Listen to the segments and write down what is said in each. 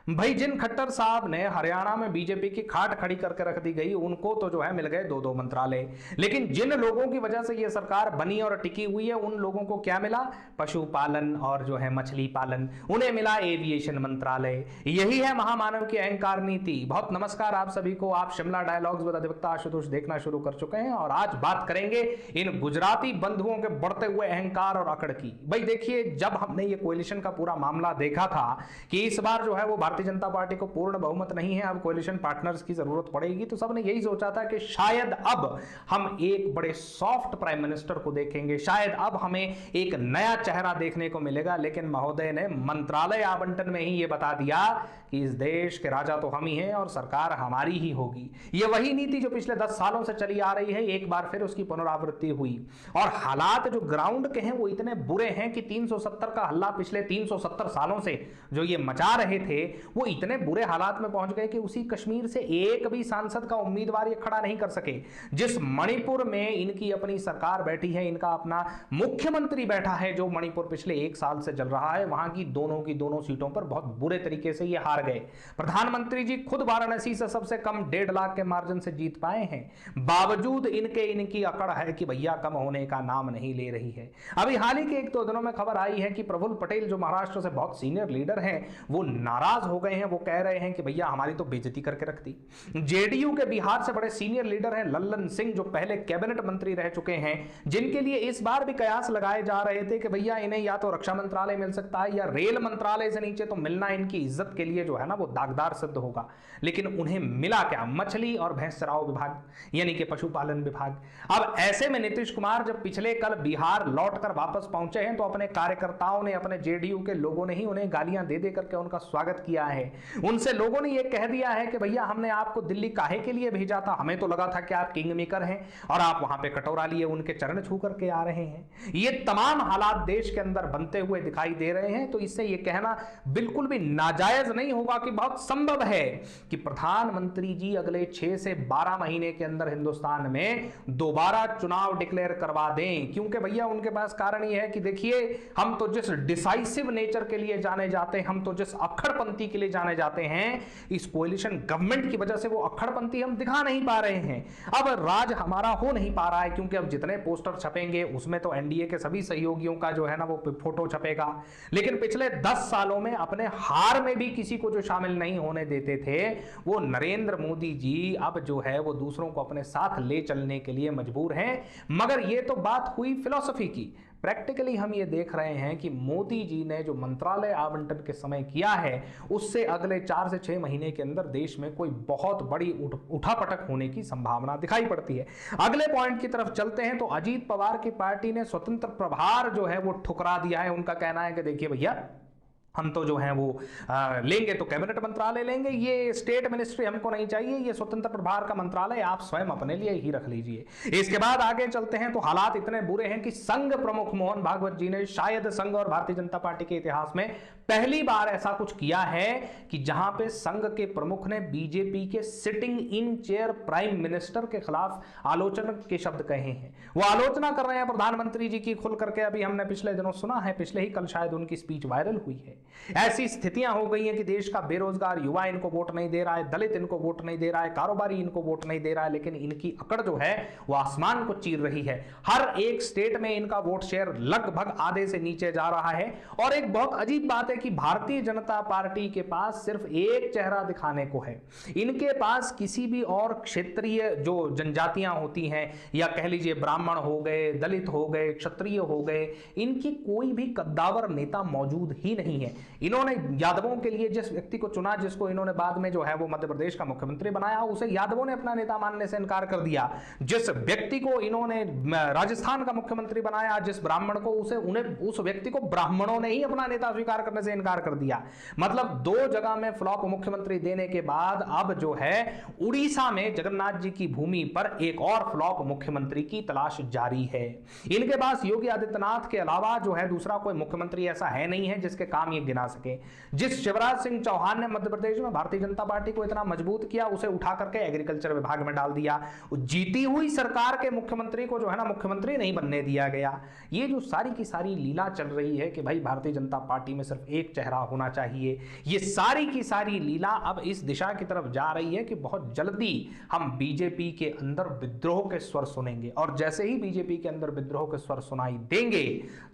भाई जिन खट्टर साहब ने हरियाणा में बीजेपी की खाट खड़ी करके रख दी गई, उनको तो जो है मिल गए दो दो मंत्रालय। लेकिन जिन लोगों की वजह से ये सरकार बनी और टिकी हुई है, उन लोगों को क्या मिला? पशुपालन और जो है मछली पालन, उन्हें मिला एविएशन मंत्रालय। यही है महामानव की अहंकार नीति। बहुत नमस्कार आप सभी को। आप शिमला डायलॉग्स विद अधिवक्ता आशुतोष देखना शुरू कर चुके हैं और आज बात करेंगे इन गुजराती बंधुओं के बढ़ते हुए अहंकार और अकड़ की। भाई देखिए, जब हमने ये कोalition का पूरा मामला देखा था कि इस बार जो है वो भारतीय जनता पार्टी को पूर्ण बहुमत नहीं है, अब कोalition पार्टनर्स की जरूरत पड़ेगी, तो सबने यही सोचा था कि शायद अब हम एक बड़े सॉफ्ट प्राइम मिनिस्टर को देखेंगे, शायद अब हमें एक नया चेहरा देखने को मिलेगा। लेकिन महोदय ने मंत्रालय आवंटन में ही ये बता दिया कि इस देश के राजा तो हम ही हैं और सरकार हमारी ही होगी। ये वही नीति जो पिछले 10 सालों से चली आ रही है, एक बार फिर उसकी पुनरावृत्ति हुई। और हालात जो ग्राउंड के हैं वो इतने बुरे हैं कि 370 का हल्ला पिछले 370 सालों से जो ये मचा रहे थे, वो इतने बुरे हालात में पहुंच गए कि उसी कश्मीर से एक भी सांसद का उम्मीदवार ये खड़ा नहीं कर सके। जिस मणिपुर में इनकी अपनी सरकार बैठी है, इनका अपना मुख्यमंत्री बैठा है, जो मणिपुर पिछले 1 साल से चल रहा है, वहां की दोनों सीटों पर बहुत बुरे तरीके से ये हार गए। प्रधानमंत्री जी खुद वाराणसी से सबसे कम 1.5 लाख के मार्जिन से जीत पाए हैं। बावजूद इनकी अकड़ है कि भैया कम होने का नाम नहीं ले रही है। अभी हाल ही के 1-2 दिनों में खबर आई है कि प्रफुल्ल पटेल जो महाराष्ट्र से बहुत सीनियर लीडर हैं, वो नाराज हो गए हैं। वो कह रहे हैं कि भैया हमारी तो बेइज्जती करके रख दी। जेडीयू के बिहार से बड़े सीनियर लीडर हैं लल्लन सिंह, जो पहले कैबिनेट मंत्री रह चुके हैं, जिनके लिए इस बार भी कयास लगाए जा रहे थे कि भैया इन्हें या तो रक्षा मंत्रालय मिल सकता है या रेल मंत्रालय से नीचे तो मिलना इनकी इज्जत के लिए जो है ना वो दागदार सिद्ध होगा। लेकिन उन्हें मिला क्या? मछली और भैंस चराओ विभाग, यानी कि पशुपालन विभाग। अब ऐसे में नीतीश कुमार जब पिछले कल बिहार लौटकर वापस पहुंचे हैं, तो अपने कार्यकर्ताओं ने, अपने जेडीयू के लोगों ने ही उन्हें गालियां दे दे करके उनका स्वागत किया है। उनसे लोगों ने यह कह दिया है कि भैया हमने आपको दिल्ली काहे के लिए भेजा था? हमें तो लगा था कि आप किंग मेकर हैं और आप वहां पे कटोरा लिए उनके चरण छू करके आ रहे हैं। ये तमाम हालात देश के अंदर बनते हुए दिखाई दे रहे हैं। तो इससे यह कहना बिल्कुल भी नाजायज नहीं होगा कि बहुत संभव है कि प्रधानमंत्री जी अगले 6 से 12 महीने के अंदर हिंदुस्तान में दोबारा चुनाव डिक्लेयर करवा दें। क्योंकि भैया उनके पास कारण यह है कि देखिए, हम तो जिस डिसाइसिव नेचर के लिए जाने जाते हैं, हम तो जिस अक्खड़पंथी के लिए जाने जाते हैं, इस कोलिशन गवर्नमेंट की वजह से वो अक्खड़पंथी हम दिखा नहीं पा रहे हैं। अब राज हमारा हो नहीं पा रहा है, क्योंकि अब जितने पोस्टर छपेंगे उसमें तो एनडीए के सभी सहयोगियों का जो है ना वो फोटो छपेगा। लेकिन पिछले 10 सालों में अपने हार में भी किसी को जो शामिल नहीं होने देते थे, वो नरेंद्र मोदी जी अब जो है वो दूसरों को अपने साथ ले चलने के लिए मजबूर हैं। मगर ये तो बात हुई फिलॉसफी की। प्रैक्टिकली हम ये देख रहे हैं कि मोदी जी ने जो मंत्रालय आवंटन के समय किया है, उससे अगले 4 से 6 महीने के अंदर देश में कोई बहुत बड़ी उठापटक होने की संभावना दिखाई पड़ती है। अगले पॉइंट की तरफ चलते हैं तो अजीत पवार की पार्टी ने स्वतंत्र प्रभार जो है वो ठुकरा दिया है। उनका कहना है कि देखिए भैया, हम तो जो है वो लेंगे तो कैबिनेट मंत्रालय लेंगे, ये स्टेट मिनिस्ट्री हमको नहीं चाहिए, ये स्वतंत्र प्रभार का मंत्रालय आप स्वयं अपने लिए ही रख लीजिए। इसके बाद आगे चलते हैं तो हालात इतने बुरे हैं कि संघ प्रमुख मोहन भागवत जी ने शायद संघ और भारतीय जनता पार्टी के इतिहास में पहली बार ऐसा कुछ किया है कि जहां पे संघ के प्रमुख ने बीजेपी के sitting in chair prime minister के खिलाफ आलोचना के शब्द कहे हैं। वो आलोचना कर रहे हैं प्रधानमंत्री जी की खुल करके। अभी हमने पिछले दिनों सुना है, पिछले ही कल शायद उनकी स्पीच वायरल हुई है। ऐसी स्थितियां हो गई हैं कि देश का बेरोजगार युवा इनको वोट नहीं दे रहा है, दलित इनको वोट नहीं दे रहा है, कारोबारी इनको वोट नहीं दे रहा है, लेकिन इनकी अकड़ जो है वो आसमान को चीर रही है। हर एक स्टेट में इनका वोट शेयर लगभग आधे से नीचे जा रहा है। और एक बहुत अजीब बात है कि भारतीय जनता पार्टी के पास सिर्फ एक चेहरा दिखाने को है। इनके पास किसी भी और क्षेत्रीय जो जनजातियां होती हैं, या कह लीजिए ब्राह्मण हो गए, दलित हो गए, क्षत्रिय हो गए, इनकी कोई भी कद्दावर नेता मौजूद ही नहीं है। इन्होंने यादवों के लिए जिस व्यक्ति को चुना, जिसको इन्होंने बाद में जो है वो मध्य प्रदेश का मुख्यमंत्री बनाया, उसे यादवों ने अपना नेता मानने से इनकार कर दिया। जिस व्यक्ति को इन्होंने राजस्थान का मुख्यमंत्री बनाया, जिस ब्राह्मण को, उस व्यक्ति को ब्राह्मणों ने ही अपना नेता स्वीकार करने से इनकार कर दिया। मतलब 2 जगह में फ्लॉप मुख्यमंत्री देने के बाद अब जो है उड़ीसा में जगन्नाथ जी की भूमि पर एक और फ्लॉप मुख्यमंत्री की तलाश जारी है। इनके पास योगी आदित्यनाथ के अलावा जो है दूसरा कोई मुख्यमंत्री ऐसा है नहीं है जिसके काम ये गिना सके। जिस शिवराज सिंह चौहान ने मध्य प्रदेश में भारतीय जनता पार्टी को इतना मजबूत किया, उसे उठा करके एग्रीकल्चर विभाग में डाल दिया। जीती हुई सरकार के मुख्यमंत्री को जो है ना मुख्यमंत्री नहीं बनने दिया गया। ये जो सारी की सारी लीला चल रही है कि भाई भारतीय जनता पार्टी में सिर्फ एक चेहरा होना चाहिए, ये सारी की सारी लीला अब इस दिशा की तरफ जा रही है कि बहुत जल्दी हम बीजेपी के अंदर विद्रोह के स्वर सुनेंगे। और जैसे ही बीजेपी के अंदर विद्रोह के स्वर सुनाई देंगे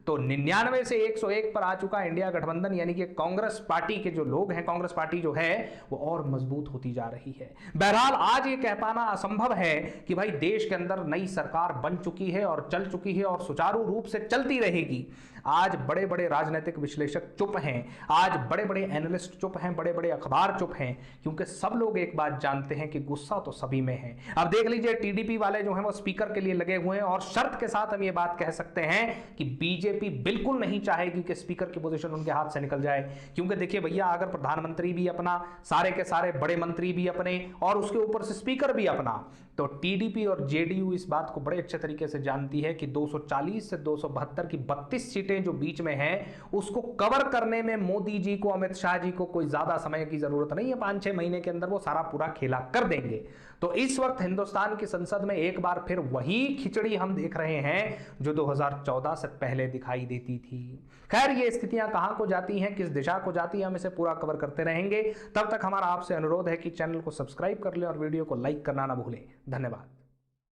तो 99 से 101 पर आ चुका इंडिया गठबंधन यानी कि कांग्रेस पार्टी के जो लोग हैं, कांग्रेस पार्टी जो है वो और मजबूत होती जा रही है। बहरहाल आज ये कह पाना असंभव है कि भाई देश के अंदर नई सरकार बन चुकी है और चल चुकी है और सुचारू रूप से चलती रहेगी। आज बड़े बड़े राजनीतिक विश्लेषक चुप हैं, आज बड़े बड़े एनालिस्ट चुप हैं, बड़े बड़े अखबार चुप हैं, क्योंकि सब लोग एक बात जानते हैं कि गुस्सा तो सभी में है। अब देख लीजिए टीडीपी वाले जो हैं वो स्पीकर के लिए लगे हुए हैं और शर्त के साथ हम ये बात कह सकते हैं कि बीजेपी बिल्कुल नहीं चाहेगी कि स्पीकर की पोजीशन उनके हाथ से निकल जाए। क्योंकि देखिए भैया, अगर प्रधानमंत्री भी अपना, सारे के सारे बड़े मंत्री भी अपने और उसके ऊपर से स्पीकर भी अपना, तो टीडीपी और जेडीयू इस बात को बड़े अच्छे तरीके से जानती है कि 240 से 272 की 32 सीटें जो बीच में हैं उसको कवर करने में मोदी जी को, अमित शाह जी को कोई ज्यादा समय की जरूरत नहीं है। 5-6 महीने के अंदर वो सारा पूरा खेला कर देंगे। तो इस वक्त हिंदुस्तान की संसद में एक बार फिर वही खिचड़ी हम देख रहे हैं जो 2014 से पहले दिखाई देती थी। खैर, ये स्थितियां कहां को जाती हैं, किस दिशा को जाती हैं, हम इसे पूरा कवर करते रहेंगे। तब तक हमारा आपसे अनुरोध है कि चैनल को सब्सक्राइब कर लें और वीडियो को लाइक करना ना भूलें। धन्यवाद।